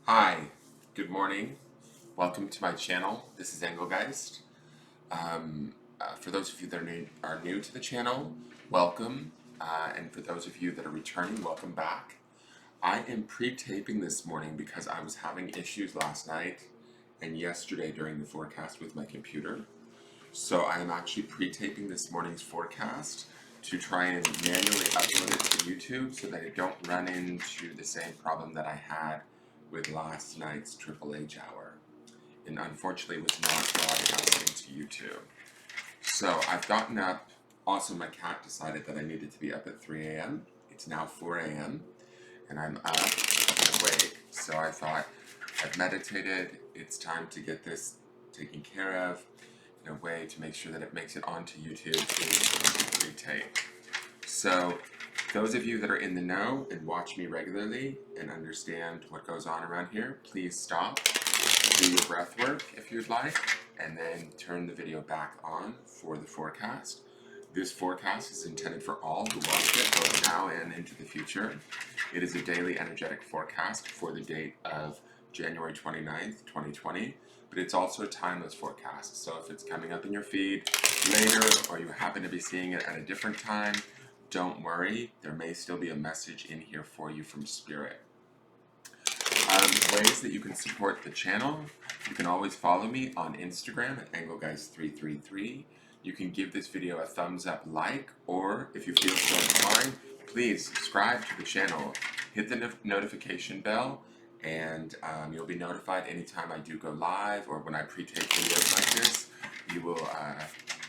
Hi, good morning. Welcome to my channel. This is Engelgeist. For those of you that are new to the channel, welcome. And for those of you that are returning, welcome back. I am pre-taping this morning because I was having issues last night and yesterday during the forecast with my computer. So I am actually pre-taping this morning's forecast to try and manually upload it to YouTube so that I don't run into the same problem that I had with last night's Triple H hour. And unfortunately was not broadcasting to YouTube. So I've gotten up. Also, my cat decided that I needed to be up at 3 a.m. It's now 4 a.m. and I'm up and awake. So I thought, I've meditated. It's time to get this taken care of in a way to make sure that it makes it onto YouTube to pre-tape. So those of you that are in the know and watch me regularly and understand what goes on around here, please stop, do your breath work if you'd like, and then turn the video back on for the forecast. This forecast is intended for all who watch it both now and into the future. It is a daily energetic forecast for the date of January 29th, 2020, but it's also a timeless forecast. So if it's coming up in your feed later or you happen to be seeing it at a different time, don't worry, there may still be a message in here for you from Spirit. Ways that you can support the channel: you can always follow me on Instagram at Engelgeist333. You can give this video a thumbs up, like, or if you feel so inclined, please subscribe to the channel. Hit the notification bell, and you'll be notified anytime I do go live or when I pre-tape videos like this. You will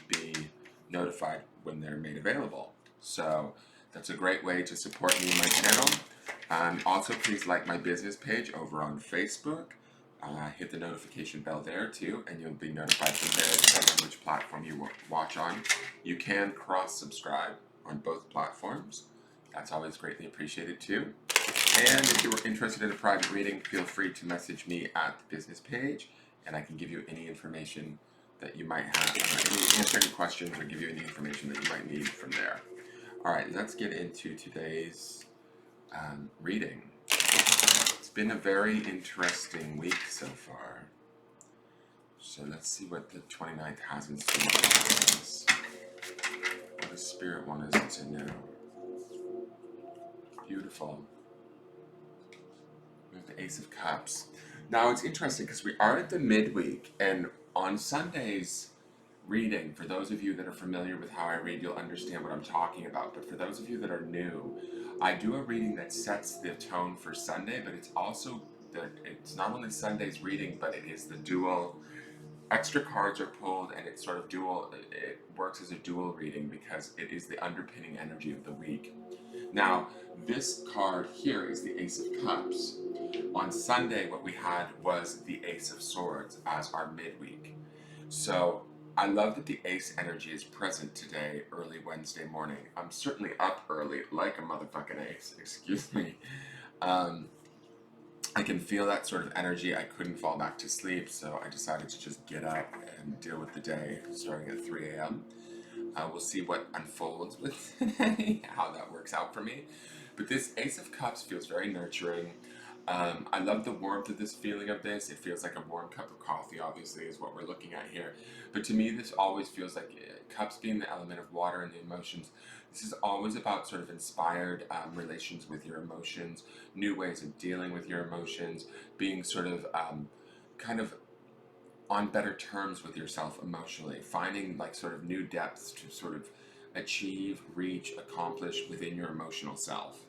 be notified when they're made available. So that's a great way to support me and my channel. Also, please like my business page over on Facebook. Hit the notification bell there too, and you'll be notified from there depending on which platform you watch on. You can cross-subscribe on both platforms. That's always greatly appreciated too. And if you were interested in a private reading, feel free to message me at the business page, and I can give you any information that you might have, answer any questions or give you any information that you might need from there. All right, let's get into today's reading. It's been a very interesting week so far. So let's see what the 29th has in store for us. What does Spirit want us to know? Beautiful. We have the Ace of Cups. Now it's interesting because we are at the midweek, and on Sunday's reading, for those of you that are familiar with how I read, you'll understand what I'm talking about. But for those of you that are new, I do a reading that sets the tone for Sunday, but it's also it's not only Sunday's reading, but it is the dual. Extra cards are pulled, and it's sort of dual. It works as a dual reading because it is the underpinning energy of the week. Now, this card here is the Ace of Cups. On Sunday, what we had was the Ace of Swords as our midweek. So I love that the Ace energy is present today, early Wednesday morning. I'm certainly up early, like a motherfucking ace, excuse me. I can feel that sort of energy. I couldn't fall back to sleep, so I decided to just get up and deal with the day, starting at 3 a.m. We'll see what unfolds with today, how that works out for me. But this Ace of Cups feels very nurturing. I love the warmth of this feeling of this. It feels like a warm cup of coffee, obviously, is what we're looking at here. But to me, this always feels like cups being the element of water and the emotions. This is always about sort of inspired relations with your emotions, new ways of dealing with your emotions, being sort of kind of on better terms with yourself emotionally, finding like sort of new depths to sort of achieve, reach, accomplish within your emotional self.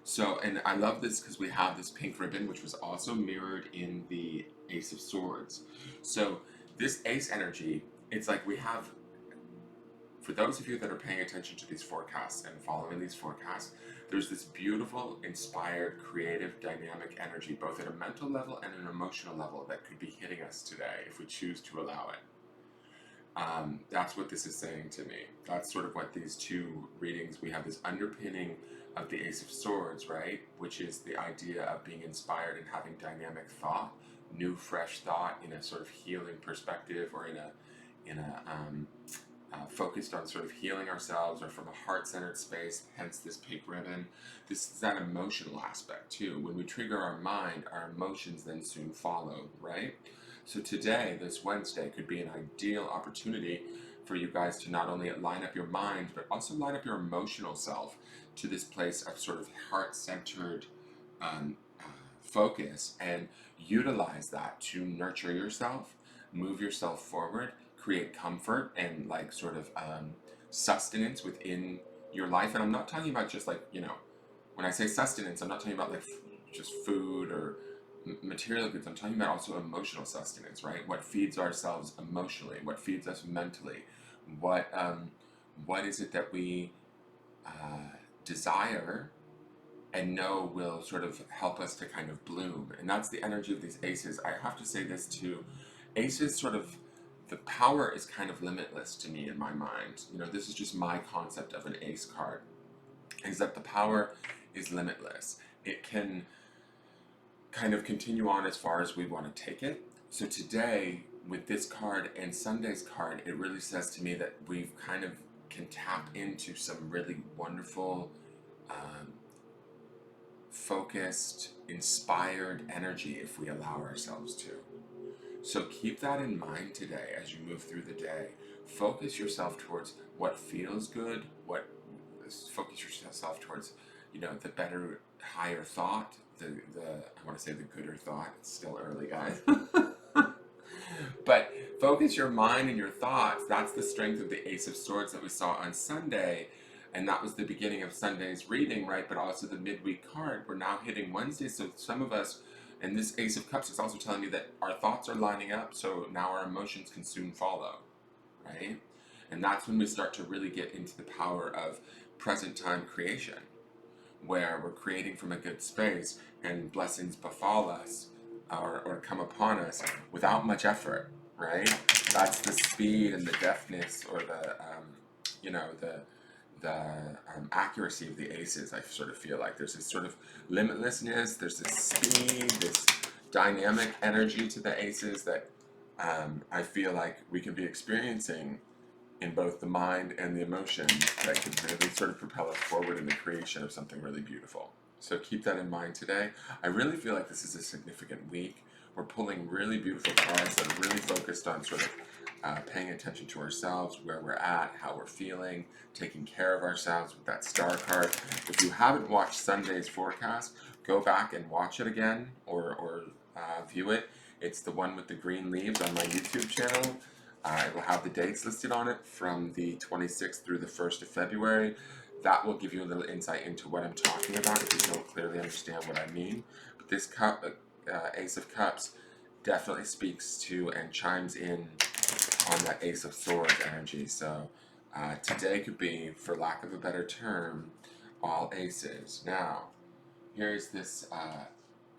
So, and I love this because we have this pink ribbon, which was also mirrored in the Ace of Swords. So this Ace energy, it's like we have, for those of you that are paying attention to these forecasts and following these forecasts, there's this beautiful, inspired, creative, dynamic energy, both at a mental level and an emotional level, that could be hitting us today if we choose to allow it. That's what this is saying to me. That's sort of what these two readings, we have this underpinning of the Ace of Swords, right? Which is the idea of being inspired and having dynamic thought, new, fresh thought in a sort of healing perspective, or in a focused on sort of healing ourselves or from a heart-centered space, hence this pink ribbon. This is that emotional aspect too. When we trigger our mind, our emotions then soon follow, right? So today, this Wednesday, could be an ideal opportunity for you guys to not only line up your mind, but also line up your emotional self to this place of sort of heart-centered um, focus, and utilize that to nurture yourself, move yourself forward, create comfort and like sort of sustenance within your life. And I'm not talking about just like, when I say sustenance, I'm not talking about like just food or material goods. I'm talking about also emotional sustenance, right? What feeds ourselves emotionally? What feeds us mentally? What is it that we desire and know will sort of help us to kind of bloom? And that's the energy of these aces. I have to say this too. Aces sort of, the power is kind of limitless to me in my mind. This is just my concept of an ace card, is that the power is limitless. It can kind of continue on as far as we want to take it. So today, with this card and Sunday's card, it really says to me that we kind of can tap into some really wonderful, focused, inspired energy if we allow ourselves to. So keep that in mind today as you move through the day. Focus yourself towards what feels good, focus yourself towards, the better, higher thought, I want to say the gooder thought. It's still early, guys. But focus your mind and your thoughts. That's the strength of the Ace of Swords that we saw on Sunday. And that was the beginning of Sunday's reading, right? But also the midweek card. We're now hitting Wednesday. So some of us, and this Ace of Cups is also telling me that our thoughts are lining up. So now our emotions can soon follow, right? And that's when we start to really get into the power of present time creation, where we're creating from a good space and blessings befall us or come upon us without much effort, right? That's the speed and the deftness, or the accuracy of the aces. I sort of feel like there's this sort of limitlessness, there's this speed, this dynamic energy to the aces that I feel like we can be experiencing in both the mind and the emotion, that can really sort of propel us forward in the creation of something really beautiful. So keep that in mind today. I really feel like this is a significant week. We're pulling really beautiful cards that are really focused on sort of paying attention to ourselves, where we're at, how we're feeling, taking care of ourselves with that star card. If you haven't watched Sunday's forecast, go back and watch it again, or view it. It's the one with the green leaves on my YouTube channel. It will have the dates listed on it from the 26th through the 1st of February. That will give you a little insight into what I'm talking about if you don't clearly understand what I mean. But this Ace of Cups definitely speaks to and chimes in on that Ace of Swords energy. So today could be, for lack of a better term, all aces. Now, here's this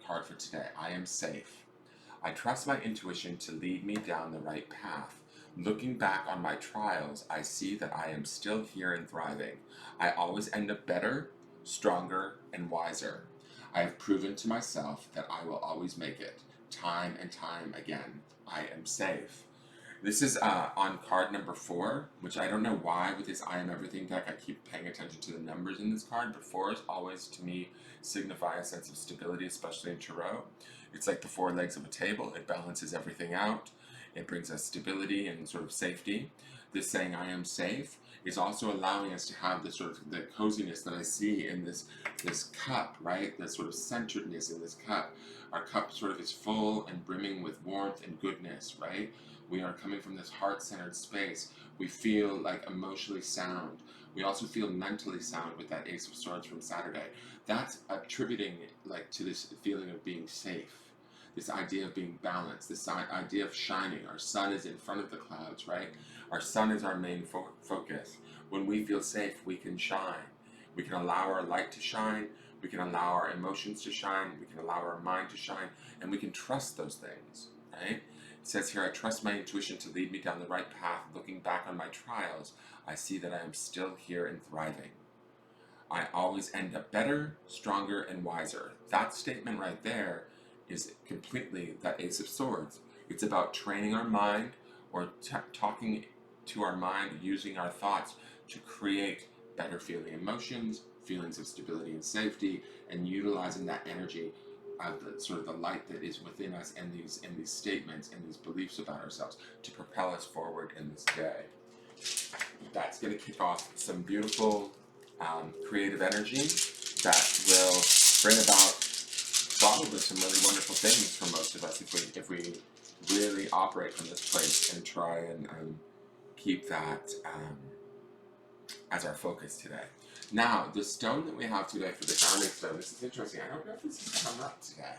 card for today. I am safe. I trust my intuition to lead me down the right path. Looking back on my trials, I see that I am still here and thriving. I always end up better, stronger, and wiser. I have proven to myself that I will always make it, time and time again. I am safe. This is on card number 4, which I don't know why with this I Am Everything deck I keep paying attention to the numbers in this card, but 4 is always, to me, signify a sense of stability, especially in Tarot. It's like the 4 legs of a table. It balances everything out. It brings us stability and sort of safety. This saying, I am safe, is also allowing us to have the sort of the coziness that I see in this cup, right? The sort of centeredness in this cup. Our cup sort of is full and brimming with warmth and goodness, right? We are coming from this heart-centered space. We feel like emotionally sound. We also feel mentally sound with that Ace of Swords from Saturday. That's attributing like to this feeling of being safe, this idea of being balanced, this idea of shining. Our sun is in front of the clouds, right? Our sun is our main focus. When we feel safe, we can shine. We can allow our light to shine. We can allow our emotions to shine. We can allow our mind to shine. And we can trust those things, right? It says here, I trust my intuition to lead me down the right path. Looking back on my trials, I see that I am still here and thriving. I always end up better, stronger, and wiser. That statement right there is completely that Ace of Swords. It's about training our mind, or talking to our mind, using our thoughts to create better feeling emotions, feelings of stability and safety, and utilizing that energy of the sort of the light that is within us and these statements and these beliefs about ourselves to propel us forward in this day. That's going to kick off some beautiful creative energy that will bring about probably some really wonderful things for most of us if we really operate from this place and try and keep that as our focus today. Now, the stone that we have today for the grounding stone, this is interesting. I don't know if this has come up today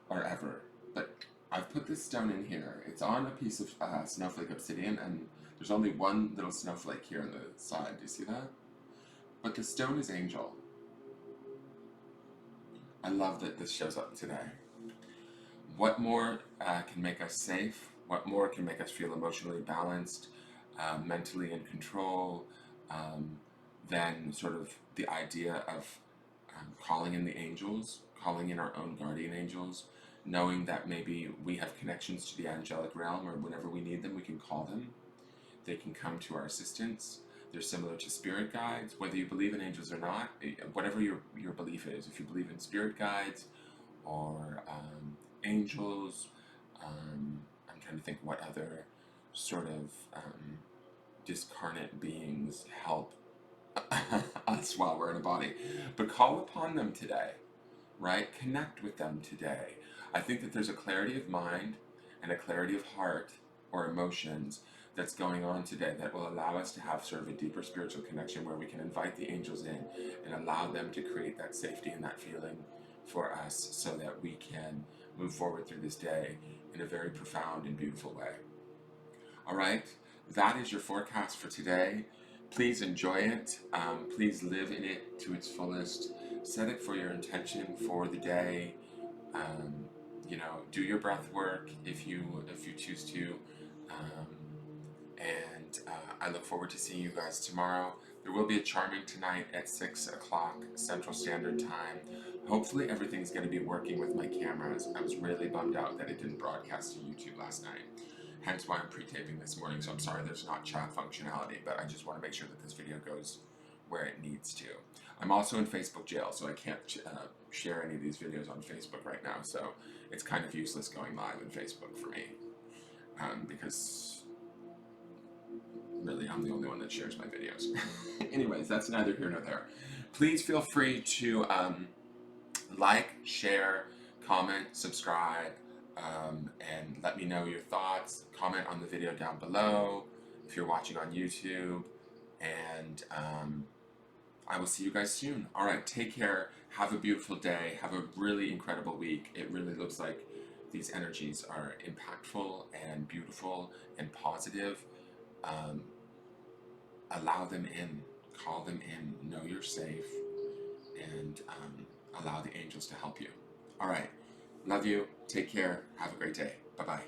or ever, but I've put this stone in here. It's on a piece of snowflake obsidian, and there's only one little snowflake here on the side. Do you see that? But the stone is angel. I love that this shows up today. What more can make us safe? What more can make us feel emotionally balanced, mentally in control, than sort of the idea of calling in the angels, calling in our own guardian angels, knowing that maybe we have connections to the angelic realm, or whenever we need them, we can call them. They can come to our assistance. They're similar to spirit guides, whether you believe in angels or not, whatever your belief is. If you believe in spirit guides or angels, I'm trying to think what other sort of discarnate beings help us while we're in a body. But call upon them today, right? Connect with them today. I think that there's a clarity of mind and a clarity of heart or emotions that's going on today that will allow us to have sort of a deeper spiritual connection where we can invite the angels in and allow them to create that safety and that feeling for us so that we can move forward through this day in a very profound and beautiful way. All right, that is your forecast for today. Please enjoy it. Please live in it to its fullest. Set it for your intention for the day. Do your breath work if you choose to. I look forward to seeing you guys tomorrow. There will be a charming tonight at 6 o'clock Central Standard Time. Hopefully everything's going to be working with my cameras. I was really bummed out that it didn't broadcast to YouTube last night. Hence why I'm pre-taping this morning, so I'm sorry there's not chat functionality, but I just want to make sure that this video goes where it needs to. I'm also in Facebook jail, so I can't share any of these videos on Facebook right now, so it's kind of useless going live on Facebook for me, because really I'm the only one that shares my videos. Anyways, that's neither here nor there. Please feel free to like, share, comment, subscribe, and let me know your thoughts. Comment on the video down below if you're watching on YouTube, and I will see you guys soon. All right, take care. Have a beautiful day. Have a really incredible week. It really looks like these energies are impactful and beautiful and positive. Allow them in. Call them in. Know you're safe, and allow the angels to help you. All right. Love you. Take care. Have a great day. Bye-bye.